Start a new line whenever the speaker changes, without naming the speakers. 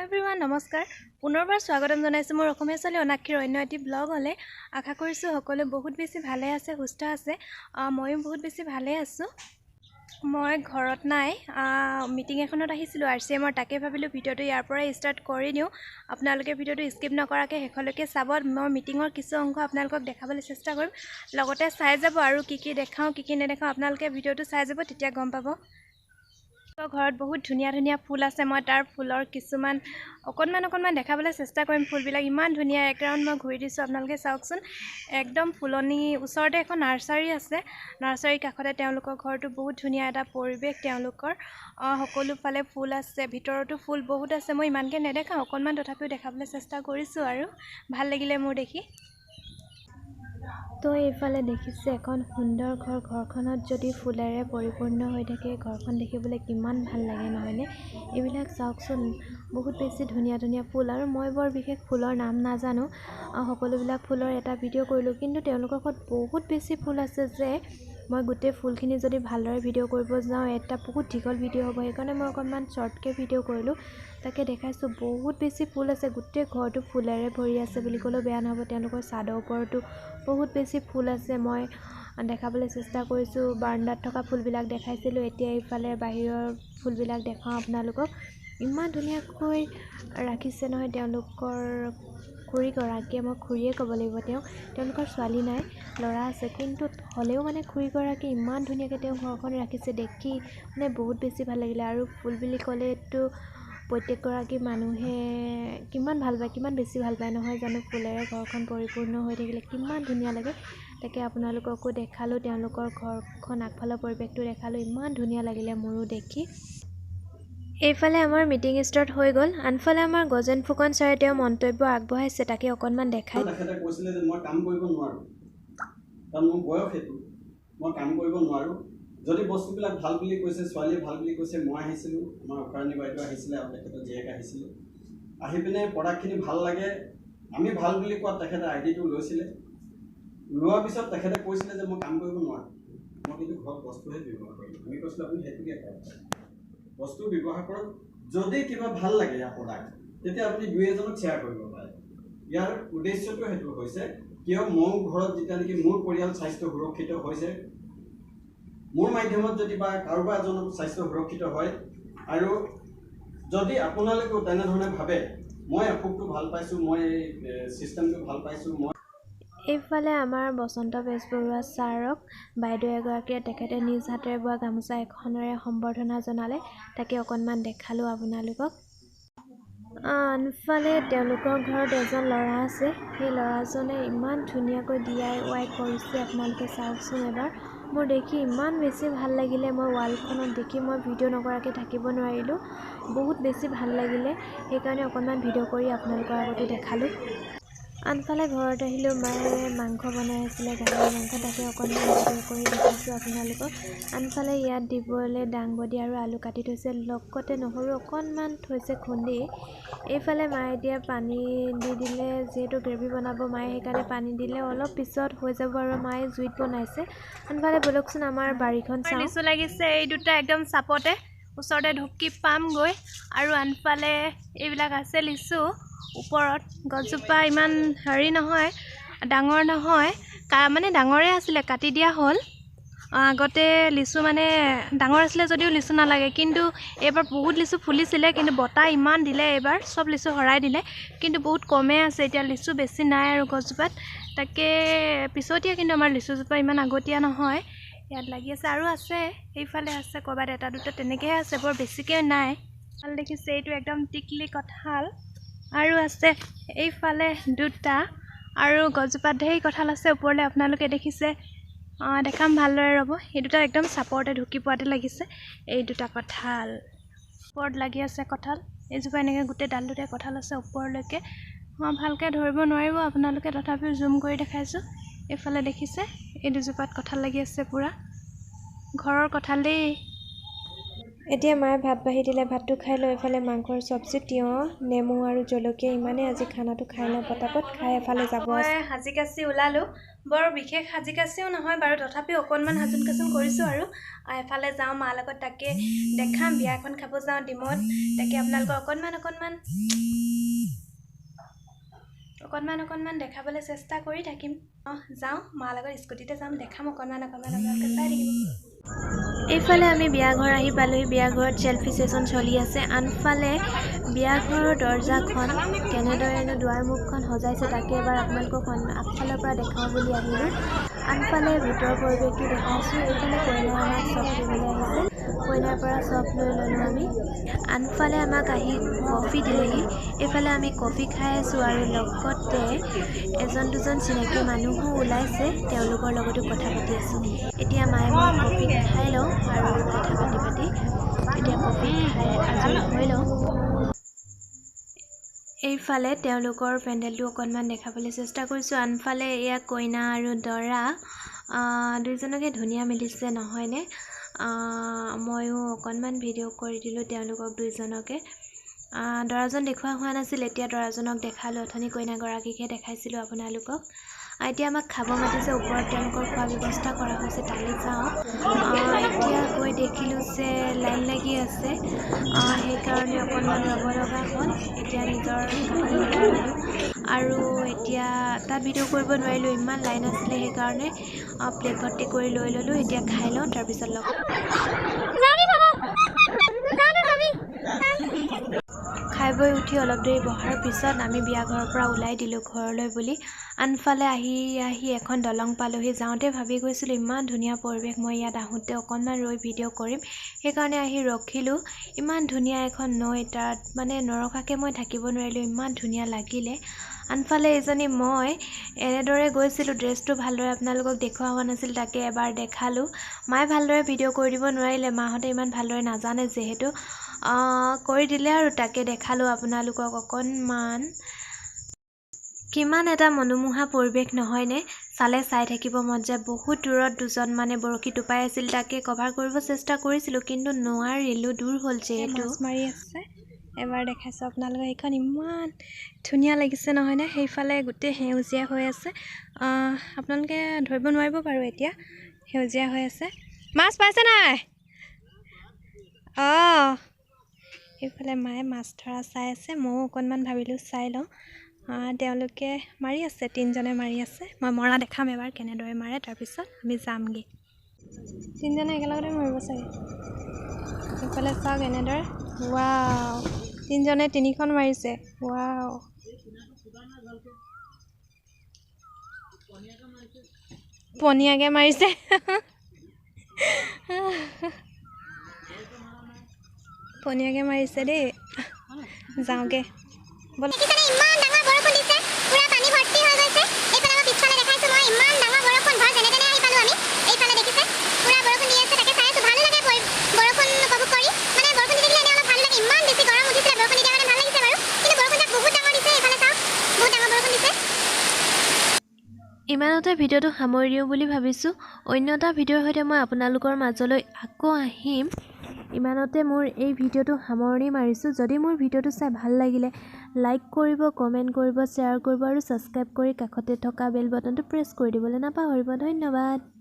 Hello everyone, নমস্কাৰ পুনৰবাৰ স্বাগতম জনাইছো মোৰ অসমীয়া ছোৱালী অনাক্ষীৰ অন্য এটি ব্লগ হলে আশা কৰিছো সকলো বহুত বেছি ভালে আছে সুস্থ আছে ময়ো বহুত বেছি ভালে আছো মই ঘৰত নাই মিটিং এখনত আহিছিলো আৰচিএমৰ তাকে ভাবিলো ভিডিওটো ইয়াৰ পৰা ষ্টাৰ্ট কৰি দিও আপোনালোকে ভিডিওটো স্কিপ নকৰাকে হেখলৈকে চাব মই মিটিঙৰ কিছু অংশ আপোনালোকক দেখাবলৈ চেষ্টা কৰিম লগতে চাই যাব আৰু কি দেখাও কি নেদেখাও আপোনালোকে ভিডিওটো চাই যাব তেতিয়া গম পাব ঘৰত বহুত ধুনীয়া ফুল আছে মই তাৰ ফুলৰ কিছুমান অকনমান দেখাবলৈ চেষ্টা কৰিম ফুলবিলাক ইমান ধুনীয়া এক ৰাউন্ড মই ঘূৰি দিছো আপোনালোকে চাওকচোন একদম ফুলনি ওচৰতে এখন নাৰ্সাৰী আছে নাৰ্সাৰীৰ কাষতে তেওঁলোকৰ ঘৰটো বহুত ধুনীয়া এটা পৰিবেশ তেওঁলোকৰ সকলো ফালে ফুল আছে ভিতৰতো ফুল বহুত আছে মই ইমানকে নেদেখাও অকনমান তথাপিও দেখাবলৈ চেষ্টা কৰিছো আৰু ভাল লাগিলে মোৰ দেখি তো এইফালে দেখিছে এখন সুন্দৰ ঘৰখনত যদি ফুলেৰে পৰিপূৰ্ণ হৈ থাকে ঘৰখন দেখিবলৈ কিমান ভাল লাগে নহয়নে এইবিলাক চাওকচোন বহুত বেছি ধুনীয়া ফুল আৰু মই বৰ বিশেষ ফুলৰ নাম নাজানো সকলোবিলাক ফুলৰ এটা ভিডিও কৰিলো কিন্তু তেওঁলোকৰ ঘৰত বহুত বেছি ফুল আছে যে মই গোটেই ফুলখিনি যদি ভালদৰে ভিডিও কৰিব যাওঁ এটা বহুত দীঘল ভিডিও হ'ব সেইকাৰণে মই অকনমান শৰ্টকে ভিডিও কৰিলো তাকে দেখাইছো বহুত বেছি ফুল আছে গোটেই ঘৰটো ফুলেৰে ভৰি আছে বুলি ক'লেও বেয়া নহ'ব তেওঁলোকৰ ছাদৰ ওপৰতো বহুত বেছি ফুল আছে মই দেখাবলৈ চেষ্টা কৰিছো বাৰান্দাত থকা ফুলবিলাক দেখাইছিলো এতিয়া এইফালে বাহিৰৰ ফুলবিলাক দেখাও আপোনালোকক ইমান ধুনীয়াকৈ ৰাখিছে নহয় তেওঁলোকৰ খুৰীগৰাকীয়ে মই খুৰীয়ে ক'ব লাগিব তেওঁলোকৰ ছোৱালী নাই ল'ৰা আছে কিন্তু হ'লেও মানে খুৰীগৰাকী ইমান ধুনীয়াকৈ তেওঁ ঘৰখন ৰাখিছে দেখি মানে বহুত বেছি ভাল লাগিলে আৰু ফুল বুলি ক'লেতো প্ৰত্যেকগৰাকী মানুহে কিমান ভাল পায় কিমান বেছি ভাল পায় নহয় জানো ফুলেৰে ঘৰখন পৰিপূৰ্ণ হৈ থাকিলে কিমান ধুনীয়া লাগে তাকে আপোনালোককো দেখালো তেওঁলোকৰ ঘৰখন আগফালৰ পৰিৱেশটো দেখালো ইমান ধুনীয়া লাগিলে মোৰো দেখি এইফালে আমাৰ মিটিং ষ্টাৰ্ট হৈ গ'ল আনফালে আমাৰ গজেন ফুকন ছাৰে তেওঁ মন্তব্য আগবঢ়াইছে তাকে অকনমান দেখাই
তেখেতে কৈছিলে যে মই কাম কৰিব নোৱাৰো কাৰণ মোৰ বয়স হেতু মই কাম কৰিব নোৱাৰো যদি বস্তুবিলাক ভাল বুলি কৈছে ছোৱালী ভাল বুলি কৈছে মই আহিছিলো আমাৰ অকাৰণী বাইদেউ আহিছিলে আৰু তেখেতে জীয়েক আহিছিলে আহি পিনে প্ৰডাক্টখিনি ভাল লাগে আমি ভাল বুলি কোৱা তেখেতে আইডিটো লৈছিলে লোৱাৰ পিছত তেখেতে কৈছিলে যে মই কাম কৰিব নোৱাৰো মই কিন্তু ঘৰত বস্তুহে ব্যৱহাৰ কৰিম আমি কৈছিলো আপুনি সেইটোকে কৰক বস্তু ব্যৱহাৰ কৰক যদি কিবা ভাল লাগে ইয়াৰ প্ৰডাক্ট তেতিয়া আপুনি দুই এজনক শ্বেয়াৰ কৰিব পাৰে ইয়াৰ উদ্দেশ্যটো হেতু হৈছে কিয় মোৰ ঘৰত যেতিয়া নেকি মোৰ পৰিয়াল স্বাস্থ্য সুৰক্ষিত হৈছে মোৰ মাধ্যমত যদি বা কাৰোবাৰ এজনৰ স্বাস্থ্য সুৰক্ষিত হয় আৰু যদি আপোনালোকেও তেনেধৰণে ভাবে মই অসুখটো ভাল পাইছো মই সিস্টেমটো ভাল পাইছো মই
এইফালে আমাৰ বসন্ত বেজবৰুৱা ছাৰক বাইদেউ এগৰাকীয়ে তেখেতে নিজ হাতেৰে বোৱা গামোচা এখনেৰে সম্বৰ্ধনা জনালে তাকে অকনমান দেখালো আপোনালোকক আনফালে তেওঁলোকৰ ঘৰত এজন ল'ৰা আছে সেই ল'ৰাজনে ইমান ধুনীয়াকৈ DIY কৰিছে আপোনালোকে চাওকচোন এবাৰ মোৰ দেখি ইমান বেছি ভাল লাগিলে মই ৱালখনত দেখি মই ভিডিও নকৰাকৈ থাকিব নোৱাৰিলো বহুত বেছি ভাল লাগিলে সেইকাৰণে অকনমান ভিডিও কৰি আপোনালোকৰ আগতে দেখালো আনফালে ঘৰত আহিলো মায়ে মাংস বনাই আছিলে গাহৰি মাংস তাকে অকনমান ভিডিও কৰি দেখাইছো আপোনালোকক আনফালে ইয়াত দিবলৈ ডাংবডি আৰু আলু কাটি থৈছে লগতে নহৰু অকনমান থৈছে খুন্দি এইফালে মায়ে এতিয়া পানী দি দিলে যেহেতু গ্ৰেভি বনাব মায়ে সেইকাৰণে পানী দিলে অলপ পিছত হৈ যাব আৰু মায়ে জুইত বনাইছে আনফালে বলকচোন আমাৰ বাৰীখন চাওঁ লিচু লাগিছে এই দুটা একদম চাপতে ওচৰতে ঢুকি পাম গৈ আৰু আনফালে এইবিলাক আছে লিচু ওপৰত গছজোপা ইমান হেৰি নহয় ডাঙৰ নহয় মানে ডাঙৰে আছিলে কাটি দিয়া হ'ল আগতে লিচু মানে ডাঙৰ আছিলে যদিও লিচু নালাগে কিন্তু এবাৰ বহুত লিচু ফুলিছিলে কিন্তু বতাহ ইমান দিলে এবাৰ সব লিচু হৰাই দিলে কিন্তু বহুত কমে আছে এতিয়া লিচু বেছি নাই আৰু গছজোপাত তাকে পিছতীয়া কিন্তু আমাৰ লিচুজোপা ইমান আগতীয়া নহয় ইয়াত লাগি আছে আৰু আছে এইফালে আছে ক'ৰবাত এটা দুটা তেনেকৈহে আছে বৰ বেছিকৈ নাই ভাল দেখিছে এইটো একদম টিকলি কঁঠাল আৰু আছে এইফালে দুটা আৰু গছজোপাত ঢেৰ কঁঠাল আছে ওপৰলৈ আপোনালোকে দেখিছে দেখাম ভালদৰে ৰ'ব এই দুটা একদম চাপৰতে ঢুকি পোৱাতে লাগিছে এই দুটা কঁঠাল ওপৰত লাগি আছে কঁঠাল এইজোপা এনেকৈ গোটেই ডালটোতে কঁঠাল আছে ওপৰলৈকে ভালকৈ ধৰিব নোৱাৰিব আপোনালোকে তথাপিও জুম কৰি দেখাইছোঁ এইফালে দেখিছে এই দুজোপাত কঁঠাল লাগি আছে পুৰা ঘৰৰ কঁঠাল দেই এতিয়া মায়ে ভাত বাঢ়ি দিলে, ভাতটো খাই লৈ এফালে মাংসৰ চব্জি, তিয়ঁহ, নেমু আৰু জলকীয়া ইমানেই আজি খানাটো খাই লওঁ পটাপট, খাই এফালে যাব আছে। মই সাজি কাচি ওলালোঁ, বৰ বিশেষ সাজি কাচিও নহয় বাৰু, তথাপিও অকণমান সাজোন কাচোন কৰিছোঁ আৰু এফালে যাওঁ মাৰ লগত, তাকে দেখাম, বিয়া এখন খাব যাওঁ ডিমত, তাকে আপোনালোকক অকণমান দেখাবলৈ চেষ্টা কৰি থাকিম। যাওঁ মাৰ লগত, স্কুটিতে যাম, দেখাম অকণমান আপোনালোকে চাই থাকিব। এইফালে আমি বিয়া ঘৰ আহি পালোহি, বিয়া ঘৰত চেল্ফি ছেশ্যন চলি আছে। আনফালে বিয়া ঘৰৰ দৰ্জাখন কেনেদৰেনো দুৱাৰ মুখখন সজাইছে তাকে এবাৰ আপোনালোকক আগফালৰ পৰা দেখাওঁ বুলি আহিলোঁ। আনফালে ভিতৰৰ পৰিৱেশটো দেখাইছোঁ। এইফালে কইনাই আমাক চব দিবলৈ আহিছে, কইনাৰ পৰা চব লৈ ল'লোঁ আমি। আনফালে আমাক আহি কফি দিলেহি, এইফালে আমি কফি খাই আছোঁ আৰু লগতে এজন দুজন চিনাকি মানুহো ওলাইছে, তেওঁলোকৰ লগতো কথা পাতি আছোঁ। এতিয়া মায়ে মই কফি খাই লওঁ আৰু কথা পাতি এতিয়া কফি খাই আজৰি হৈ লওঁ। এইফালে তেওঁলোকৰ পেণ্ডেলটো অকণমান দেখাবলৈ চেষ্টা কৰিছোঁ। আনফালে এয়া কইনা আৰু দৰা, দুইজনকে ধুনীয়া মিলিছে নহয়নে? ময়ো অকণমান ভিডিঅ' কৰি দিলোঁ তেওঁলোকক দুইজনকে। দৰাজন দেখুওৱা হোৱা নাছিল, এতিয়া দৰাজনক দেখালোঁ, অথনি কইনাগৰাকীকহে দেখাইছিলোঁ আপোনালোকক। এতিয়া আমাক খাব মাতিছে, ওপৰত তেওঁলোকৰ খোৱা ব্যৱস্থা কৰা হৈছে, তালৈ যাওঁ। এতিয়া গৈ দেখিলোঁ যে লাইন লাগি আছে, সেইকাৰণে অকণমান ৰ'ব লগা হ'ল। এতিয়া নিজৰ কাঁহী লৈ ল'লোঁ আৰু এতিয়া তাত ভিডিঅ' কৰিব নোৱাৰিলোঁ, ইমান লাইন আছিলে, সেইকাৰণে প্লেট ভৰ্তি কৰি লৈ ল'লোঁ। এতিয়া খাই লওঁ, তাৰপিছত লগ খাই বৈ উঠি অলপ দেৰি বহাৰ পিছত আমি বিয়া ঘৰৰ পৰা ওলাই দিলোঁ ঘৰলৈ বুলি। আনফালে আহি এখন দলং পালোহি। যাওঁতে ভাবি গৈছিলোঁ ইমান ধুনীয়া পৰিৱেশ, মই ইয়াত আহোঁতে অকণমান ৰৈ ভিডিঅ' কৰিম, সেইকাৰণে আহি ৰখিলোঁ। ইমান ধুনীয়া এখন নৈ, তাত মানে নৰখাকৈ মই থাকিব নোৱাৰিলোঁ, ইমান ধুনীয়া লাগিলে। আনফালে এজনী মই এনেদৰে গৈছিলোঁ, ড্ৰেছটো ভালদৰে আপোনালোকক দেখুওৱা হোৱা নাছিল, তাকে এবাৰ দেখালোঁ। মায়ে ভালদৰে ভিডিঅ' কৰি দিব নোৱাৰিলে, মাহঁতে ইমান ভালদৰে নাজানে যিহেতু, কৰি দিলে আৰু তাকে দেখালোঁ আপোনালোকক অকণমান। কিমান এটা মনোমোহা পৰিৱেশ নহয়নে? চালে চাই থাকিব মন যায়। বহুত দূৰত দুজন মানে বৰশী টোপাই আছিল, তাকে কভাৰ কৰিব চেষ্টা কৰিছিলোঁ কিন্তু নোৱাৰিলোঁ, দূৰ হ'ল যিহেতু। মাছ মাৰি আছে, এবাৰ দেখাইছোঁ আপোনালোকক, এইখন ইমান ধুনীয়া লাগিছে নহয়নে? সেইফালে গোটেই সেউজীয়া হৈ আছে, আপোনালোকে ধৰিব নোৱাৰিব বাৰু, এতিয়া সেউজীয়া হৈ আছে। মাছ পাইছে নাই? সেইফালে মায়ে মাছ ধৰা চাই আছে, ময়ো অকণমান ভাবিলোঁ চাই লওঁ। তেওঁলোকে মাৰি আছে, তিনিজনে মাৰি আছে। মই মৰা দেখাম এবাৰ কেনেদৰে মাৰে, তাৰপিছত আমি যামগৈ। তিনিজনে একেলগতে মাৰিব চাগে। সেইফালে চাওক এনেদৰে, ৱাও, তিনিজনে তিনিখন মাৰিছে, ৱাও। পনীয়াকৈ মাৰিছে। পনীয়াকৈ মাৰিছে দেই, যাওঁগে ব'ল। ইমানতে ভিডিঅ'টো সামৰি দিওঁ বুলি ভাবিছোঁ। অন্য এটা ভিডিঅ'ৰ সৈতে মই আপোনালোকৰ মাজলৈ আকৌ আহিম। ইমানতে মোৰ এই ভিডিঅ'টো সামৰণি মাৰিছোঁ। যদি মোৰ ভিডিঅ'টো চাই ভাল লাগিলে লাইক কৰিব, কমেণ্ট কৰিব, শ্বেয়াৰ কৰিব আৰু ছাবস্ক্ৰাইব কৰি কাষতে থকা বেল বাটনটো প্ৰেছ কৰি দিবলৈ নাপাহৰিব। ধন্যবাদ।